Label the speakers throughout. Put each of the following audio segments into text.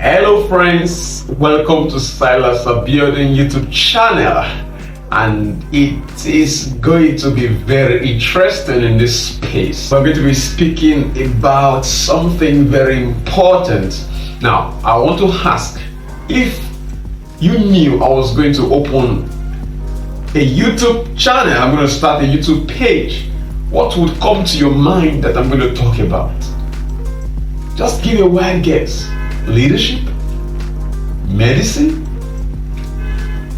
Speaker 1: Hello friends, welcome to Silas Building YouTube channel, and it is going to be very interesting in this space. We're going to be speaking about something very important. Now, I want to ask, if you knew I was going to open a YouTube channel, I'm going to start a YouTube page, what would come to your mind that I'm going to talk about? Just give a wild guess. Leadership, medicine,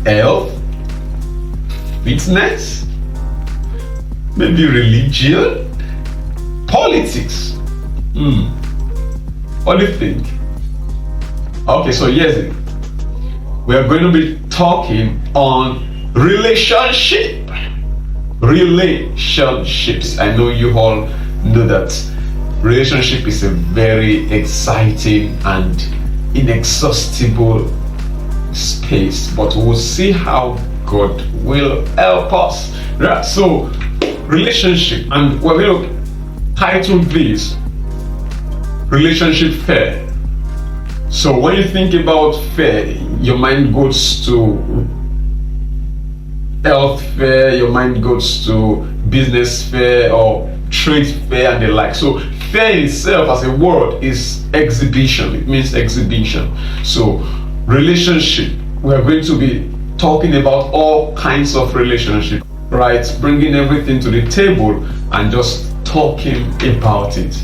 Speaker 1: health, fitness, maybe religion, politics. What do you think? Okay, so here's it. We are going to be talking on relationships. I know you all know that relationship is a very exciting and inexhaustible space, but we'll see how God will help us. Right, so relationship, and we're going to title this Relationship Fair. So when you think about fair, your mind goes to health fair, your mind goes to business fair or trade fair and the like. So fair itself as a word is exhibition. It means exhibition. So relationship, we are going to be talking about all kinds of relationship, right? Bringing everything to the table and just talking about it.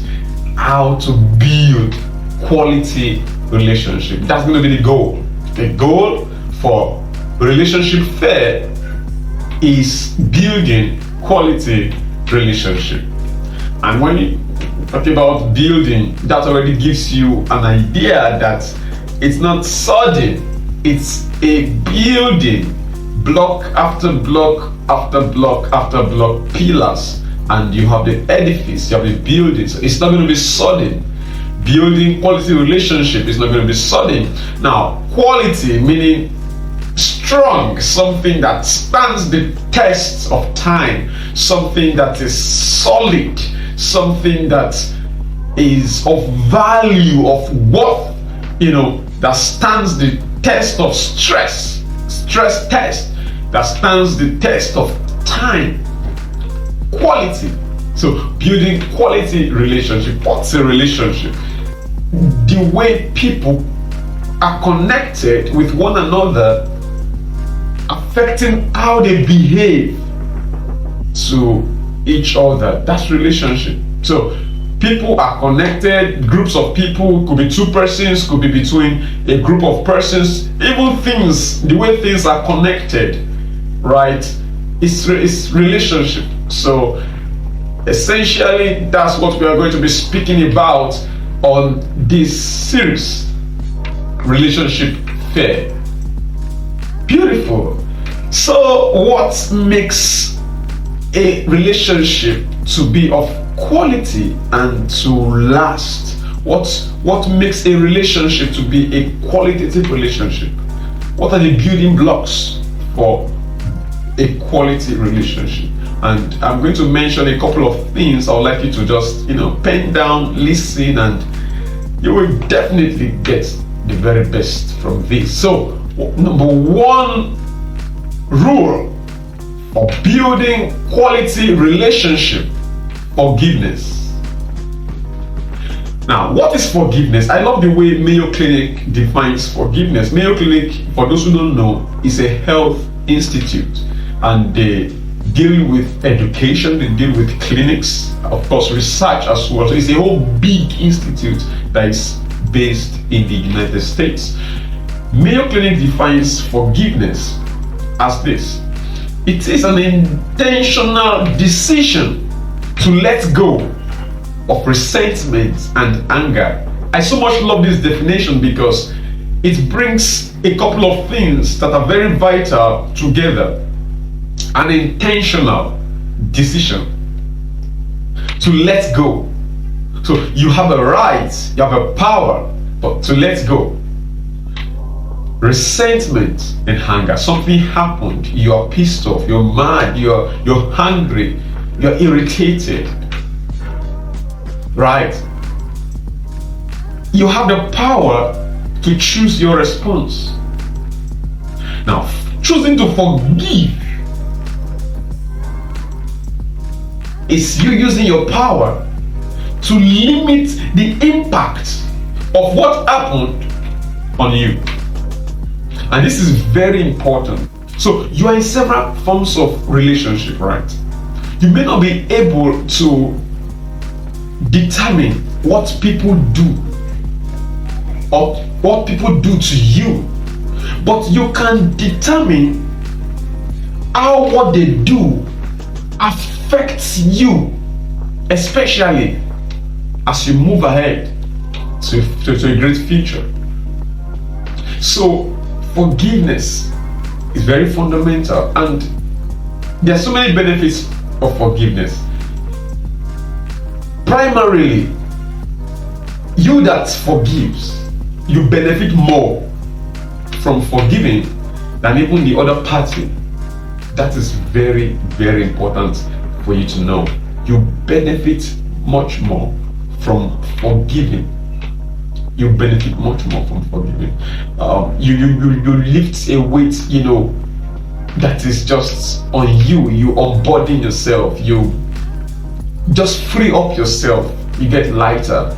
Speaker 1: How to build quality relationship. That's going to be the goal. The goal for relationship fair is building quality relationship. And when you talk about building, that already gives you an idea that it's not sudden, it's a building, block after block after block after block, pillars, and you have the edifice, you have the building. So it's not going to be sudden. Building quality relationship is not going to be sudden. Now, quality meaning strong, something that stands the test of time, something that is solid, something that is of value, of worth, that stands the test of stress test, that stands the test of time. Quality. So building quality relationship. What's a relationship? The way people are connected with one another, affecting how they behave to each other. That's relationship. So people are connected, groups of people, could be two persons, could be between a group of persons, even things, the way things are connected, right? It's relationship. So essentially that's what we are going to be speaking about on this series, Relationship Fair. Beautiful. So what makes a relationship to be of quality and to last? What makes a relationship to be a qualitative relationship? What are the building blocks for a quality relationship? And I'm going to mention a couple of things I would like you to just pen down, listen, and you will definitely get the very best from this. So number one rule for building quality relationship: forgiveness. Now, what is forgiveness? I love the way Mayo Clinic defines forgiveness. Mayo Clinic, for those who don't know, is a health institute, and they deal with education, they deal with clinics, of course research as well. So it's a whole big institute that is based in the United States. Mayo Clinic defines forgiveness as this: it is an intentional decision to let go of resentment and anger. I so much love this definition because it brings a couple of things that are very vital together. An intentional decision to let go. So you have a right, you have a power, but to let go. Resentment and anger. Something happened, you are pissed off, you're mad, you're hungry, you're irritated, right? You have the power to choose your response. Now, choosing to forgive is you using your power to limit the impact of what happened on you. And this is very important. So you are in several forms of relationship, right? You may not be able to determine what people do or what people do to you, but you can determine how what they do affects you, especially as you move ahead to a great future. So forgiveness is very fundamental, and there are so many benefits of forgiveness. Primarily, you that forgives, you benefit more from forgiving than even the other party. That is very, very important for you to know. You benefit much more from forgiving. You benefit much more from forgiving. You lift a weight, that is just on you. You unburden yourself. You just free up yourself. You get lighter,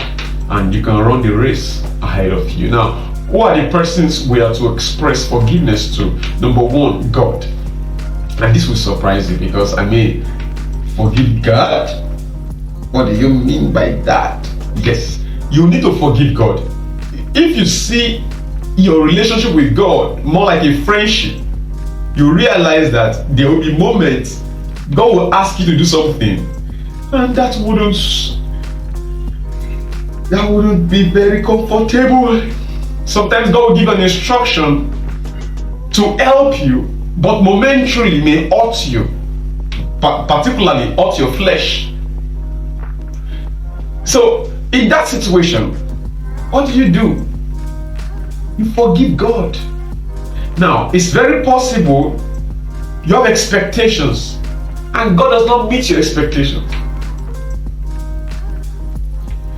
Speaker 1: and you can run the race ahead of you. Now, who are the persons we are to express forgiveness to? Number one, God. And this will surprise you, because forgive God? What do you mean by that? Yes, you need to forgive God. If you see your relationship with God more like a friendship, you realize that there will be moments God will ask you to do something, and that wouldn't be very comfortable. Sometimes God will give an instruction to help you, but momentarily may hurt you, particularly hurt your flesh. So in that situation, what do? You forgive God. Now, it's very possible you have expectations and God does not meet your expectations.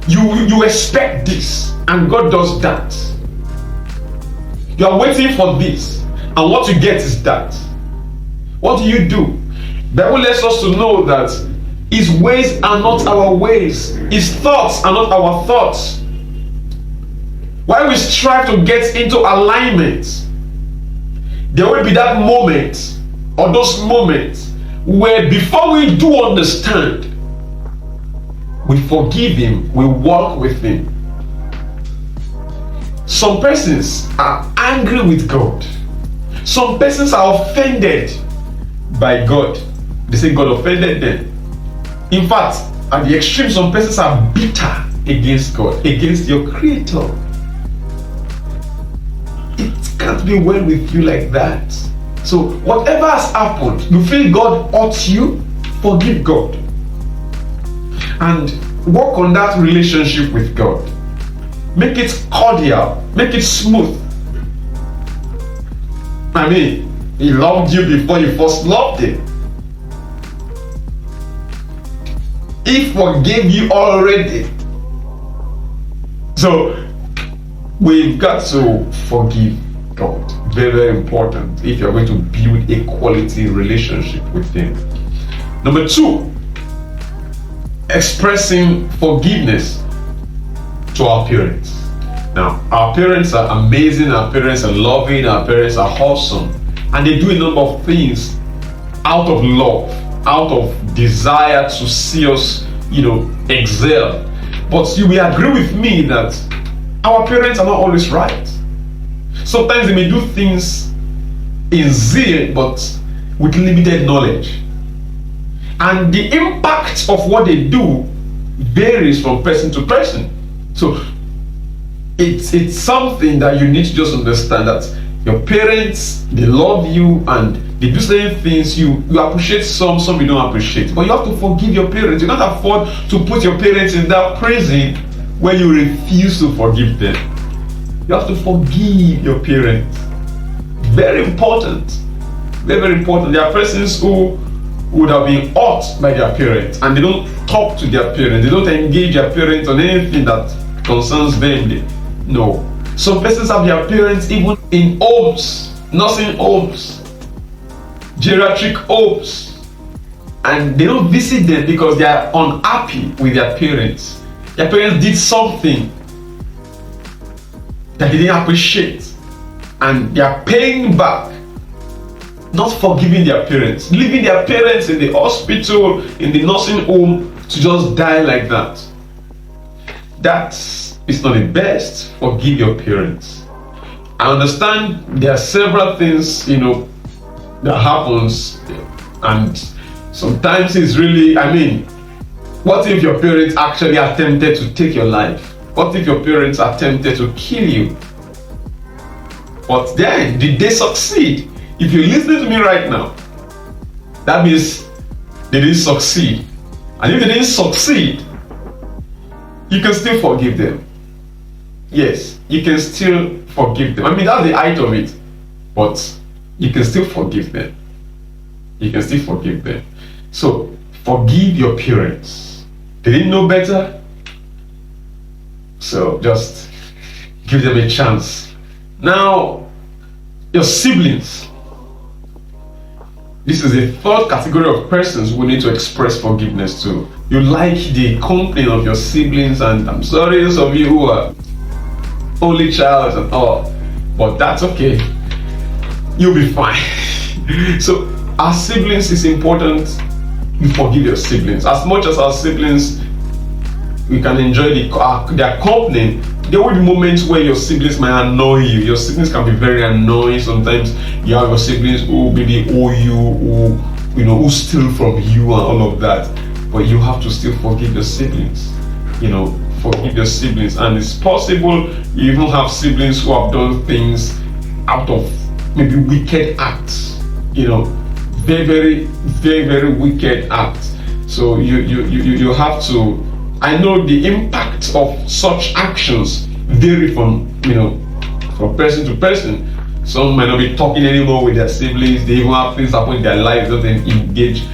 Speaker 1: You expect this and God does that. You are waiting for this and what you get is that. What do? The Bible lets us to know that His ways are not our ways. His thoughts are not our thoughts. While we strive to get into alignment, there will be that moment or those moments where before we do understand, we forgive Him, we walk with Him. Some persons are angry with God. Some persons are offended by God. They say God offended them. In fact, at the extreme, some persons are bitter against God, against your Creator. It can't be well with you like that. So whatever has happened, you feel God hurt you, forgive God. And work on that relationship with God. Make it cordial, make it smooth. He loved you before you first loved Him. He forgave you already. So we've got to forgive God. Very, very important if you're going to build a quality relationship with Him. Number two, expressing forgiveness to our parents. Now, our parents are amazing, our parents are loving, our parents are awesome, and they do a number of things out of love, out of desire to see us, excel. But you will agree with me that our parents are not always right. Sometimes they may do things in zeal, but with limited knowledge. And the impact of what they do varies from person to person. So it's something that you need to just understand, that your parents, they love you and they do certain things. You appreciate some you don't appreciate. But you have to forgive your parents. You can't afford to put your parents in that prison where you refuse to forgive them. You have to forgive your parents. Very important. Very, very important. There are persons who would have been hurt by their parents and they don't talk to their parents. They don't engage their parents on anything that concerns them. No. Some persons have their parents even in homes, nursing homes, geriatric homes, and they don't visit them because they are unhappy with their parents. Their parents did something that they didn't appreciate, and they are paying back, not forgiving their parents, leaving their parents in the hospital, in the nursing home to just die like that. That is not the best. Forgive your parents. I understand there are several things, that happens, and sometimes it's really, what if your parents actually attempted to take your life? What if your parents attempted to kill you? But then, did they succeed? If you're listening to me right now, that means they didn't succeed. And if they didn't succeed, you can still forgive them. Yes, you can still forgive them. That's the height of it. But you can still forgive them. You can still forgive them. So, forgive your parents. They didn't know better. So, just give them a chance. Now, your siblings. This is a third category of persons we need to express forgiveness to. You like the company of your siblings, and I'm sorry, those of you who are only child and all, but that's okay. You'll be fine. So, our siblings, is important you forgive your siblings. As much as our siblings, we can enjoy their company, there will be moments where your siblings might annoy you. Your siblings can be very annoying. Sometimes you have your siblings who maybe owe you, who steal from you and all of that. But you have to still forgive your siblings. Forgive your siblings. And it's possible you even have siblings who have done things out of maybe wicked acts. Very, very, very, very wicked acts. So you have to. I know the impact of such actions vary from person to person. Some might not be talking anymore with their siblings. They even have things happen in their lives that they engage,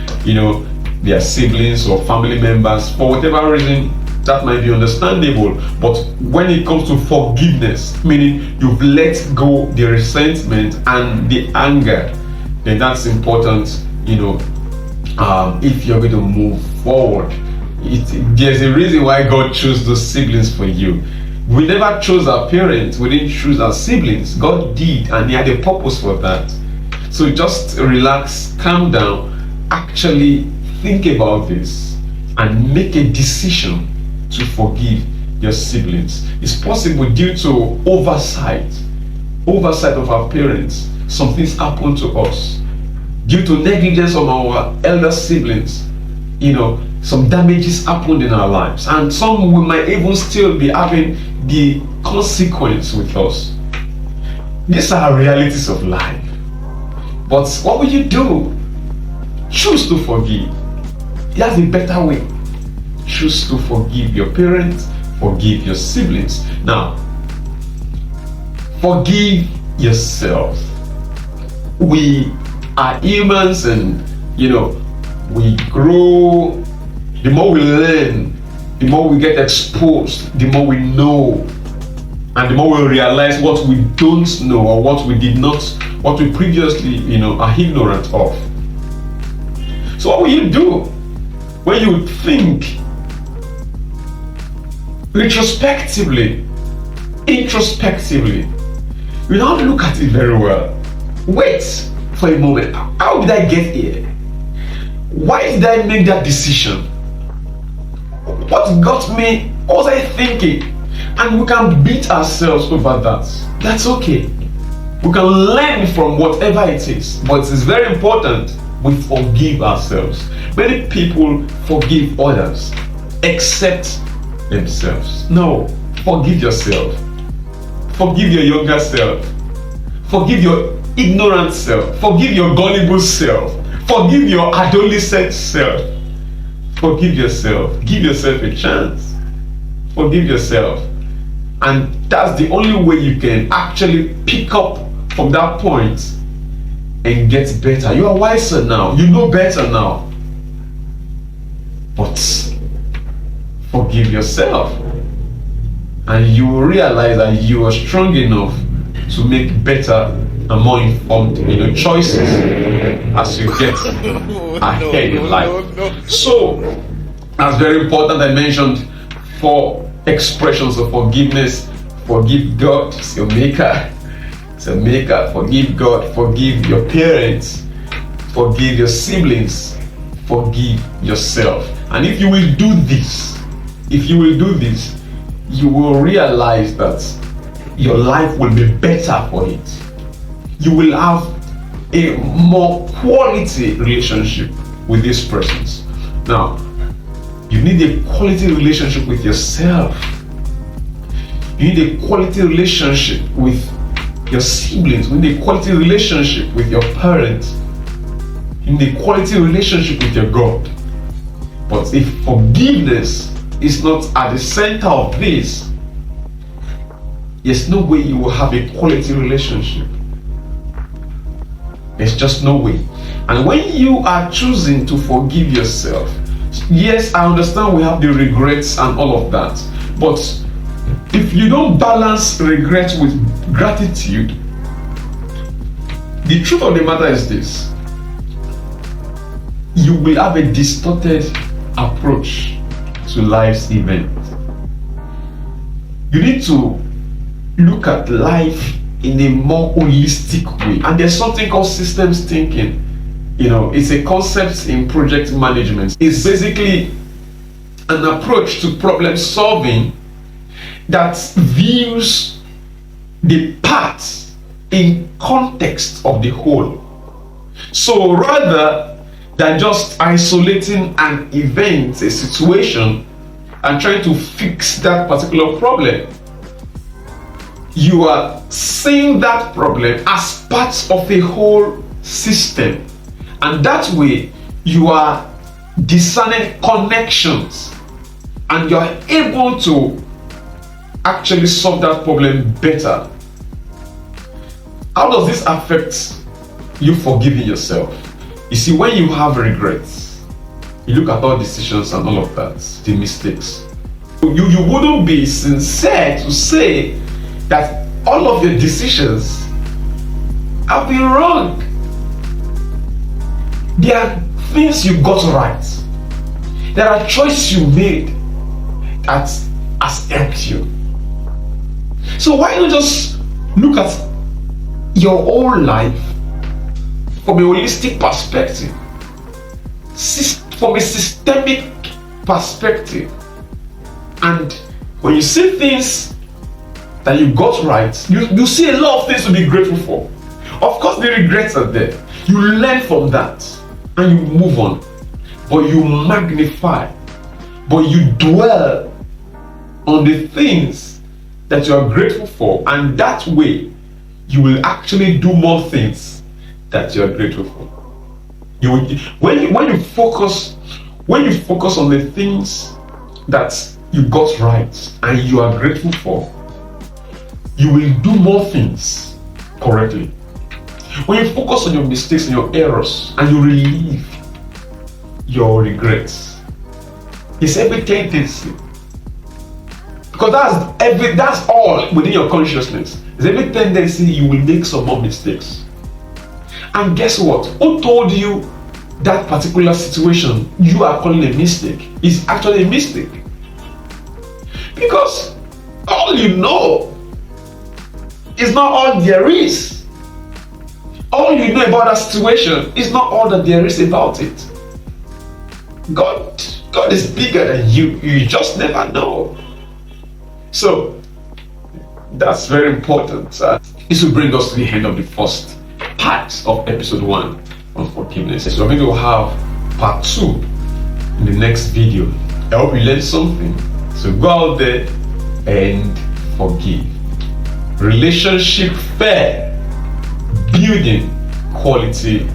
Speaker 1: their siblings or family members for whatever reason. That might be understandable. But when it comes to forgiveness, meaning you've let go the resentment and the anger, then that's important. If you're going to move forward. There's a reason why God chose those siblings for you. We never chose our parents, we didn't choose our siblings. God did, and He had a purpose for that. So just relax, calm down, actually think about this, and make a decision to forgive your siblings. It's possible due to oversight of our parents. Some things happen to us due to negligence of our elder siblings. Some damages happened in our lives, and some we might even still be having the consequence with us. These are realities of life. But what will you do? Choose to forgive. That's a better way. Choose to forgive your parents, forgive your siblings. Now, forgive yourself. We are humans, and we grow. The more we learn, the more we get exposed, the more we know, and the more we realize what we don't know or what we previously are ignorant of. So what will you do when you think introspectively? You now look at it very well. Wait for a moment. How did I get here? Why did I make that decision? What got me? What was I thinking? And we can beat ourselves over that. That's okay. We can learn from whatever it is. But it's very important we forgive ourselves. Many people forgive others except themselves. No, forgive yourself. Forgive your younger self. Forgive your ignorant self. Forgive your gullible self. Forgive your adolescent self. Forgive yourself. Give yourself a chance. Forgive yourself. And that's the only way you can actually pick up from that point and get better. You are wiser now. You know better now. But forgive yourself. and you will realize that you are strong enough to make better and more informed choices as you get ahead in life. So that's very important. I mentioned 4 expressions of forgiveness. Forgive God, it's your maker. It's a maker. Forgive God, forgive your parents, forgive your siblings, forgive yourself. And if you will do this, you will realize that your life will be better for it. You will have a more quality relationship with these persons. Now, you need a quality relationship with yourself. You need a quality relationship with your siblings. You need a quality relationship with your parents. You need a quality relationship with your God. But if forgiveness is not at the center of this, there's no way you will have a quality relationship. There's just no way. And when you are choosing to forgive yourself, yes, I understand we have the regrets and all of that, but if you don't balance regret with gratitude, the truth of the matter is this: you will have a distorted approach to life's event. You need to look at life in a more holistic way. And there's something called systems thinking. It's a concept in project management. It's basically an approach to problem solving that views the parts in context of the whole. So rather than just isolating an event, a situation, and trying to fix that particular problem, you are seeing that problem as part of a whole system. And that way, you are discerning connections, and you're able to actually solve that problem better. How does this affect you forgiving yourself? You see, when you have regrets, you look at all decisions and all of that, the mistakes. You wouldn't be sincere to say that all of your decisions have been wrong. There are things you got right. There are choices you made that has helped you. So why not just look at your whole life from a holistic perspective, from a systemic perspective, and when you see things that you got right, you see a lot of things to be grateful for. Of course, the regrets are there. You learn from that and you move on, but you magnify, but you dwell on the things that you are grateful for, and that way you will actually do more things that you are grateful for. When you focus on the things that you got right and you are grateful for, you will do more things correctly. When you focus on your mistakes and your errors and you relieve your regrets, it's every tendency, because that's all within your consciousness. It's every tendency you will make some more mistakes. And guess what? Who told you that particular situation you are calling a mistake is actually a mistake? Because all you know is not all there is. All you know about that situation is not all that there is about it. God is bigger than you. You just never know. So that's very important. This will bring us to the end of the first part of episode 1 on forgiveness. So we're going to have part 2 in the next video. I hope you learned something. So go out there and forgive. Relationship fair, building quality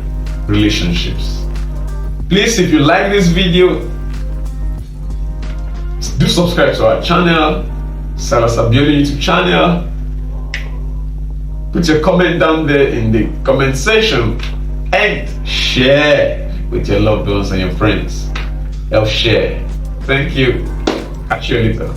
Speaker 1: relationships. Please, if you like this video, do subscribe to our channel, Silas Abiodun YouTube channel. Put your comment down there in the comment section and share with your loved ones and your friends. Help share. Thank you. Catch you later.